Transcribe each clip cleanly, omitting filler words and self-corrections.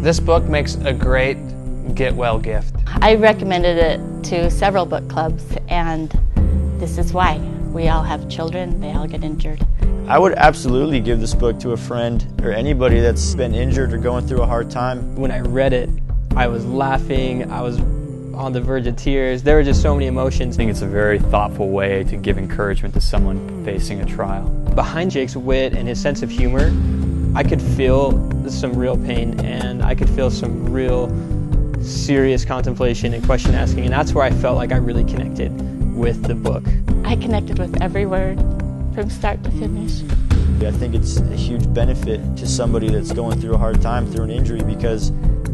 This book makes a great get-well gift. I recommended it to several book clubs, and this is why. We all have children, they all get injured. I would absolutely give this book to a friend or anybody that's been injured or going through a hard time. When I read it, I was laughing, I was on the verge of tears. There were just so many emotions. I think it's a very thoughtful way to give encouragement to someone facing a trial. Behind Jake's wit and his sense of humor, I could feel some real pain, and I could feel some real serious contemplation and question asking, and that's where I felt like I really connected with the book. I connected with every word from start to finish. I think it's a huge benefit to somebody that's going through a hard time, through an injury, because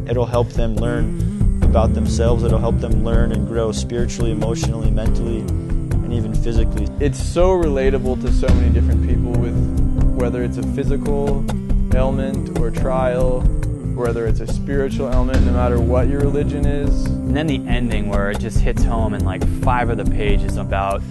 it'll help them learn about themselves. It'll help them learn and grow spiritually, emotionally, mentally, and even physically. It's so relatable to so many different people, with whether it's a physical ailment or trial, whether it's a spiritual ailment, no matter what your religion is. And then the ending where it just hits home in like 5 of the pages about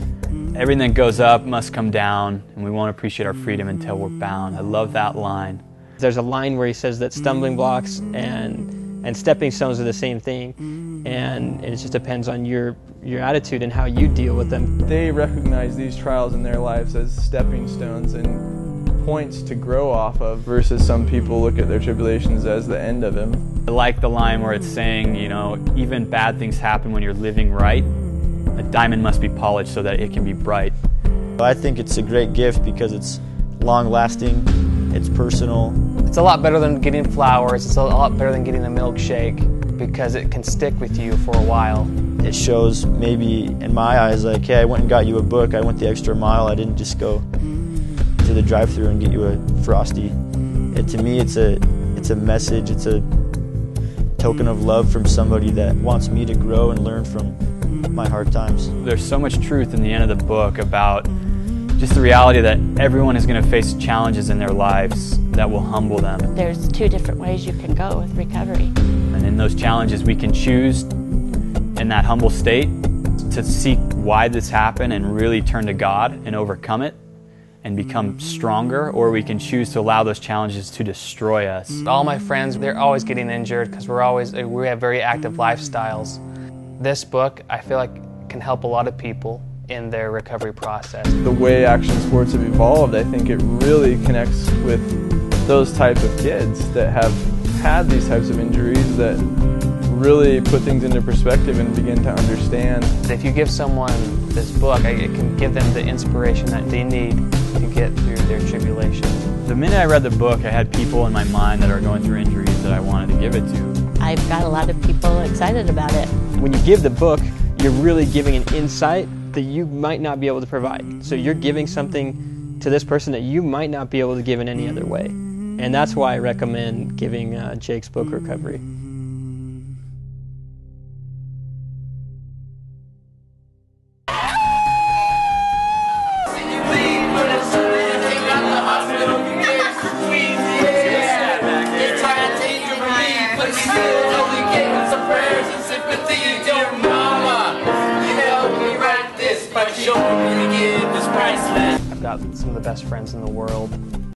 everything that goes up must come down, and we won't appreciate our freedom until we're bound. I love that line. There's a line where he says that stumbling blocks and stepping stones are the same thing, and it just depends on your attitude and how you deal with them. They recognize these trials in their lives as stepping stones and points to grow off of, versus some people look at their tribulations as the end of them. I like the line where it's saying, you know, even bad things happen when you're living right. A diamond must be polished so that it can be bright. I think it's a great gift because it's long-lasting, it's personal. It's a lot better than getting flowers. It's a lot better than getting a milkshake because it can stick with you for a while. It shows, maybe in my eyes, like, hey, I went and got you a book. I went the extra mile. I didn't just go to the drive-thru and get you a Frosty. To me, it's a message. It's a token of love from somebody that wants me to grow and learn from my hard times. There's so much truth in the end of the book about just the reality that everyone is going to face challenges in their lives that will humble them. There's 2 different ways you can go with recovery. And in those challenges, we can choose, in that humble state, to seek why this happened and really turn to God and overcome it and become stronger, or we can choose to allow those challenges to destroy us. All my friends, they're always getting injured because we have very active lifestyles. This book, I feel like, can help a lot of people in their recovery process. The way action sports have evolved, I think it really connects with those type of kids that have had these types of injuries, that really put things into perspective and begin to understand. If you give someone this book, it can give them the inspiration that they need to get through their tribulation. The minute I read the book, I had people in my mind that are going through injuries that I wanted to give it to. I've got a lot of people excited about it. When you give the book, you're really giving an insight that you might not be able to provide. So you're giving something to this person that you might not be able to give in any other way. And that's why I recommend giving Jake's book, Recovery. I've got some of the best friends in the world.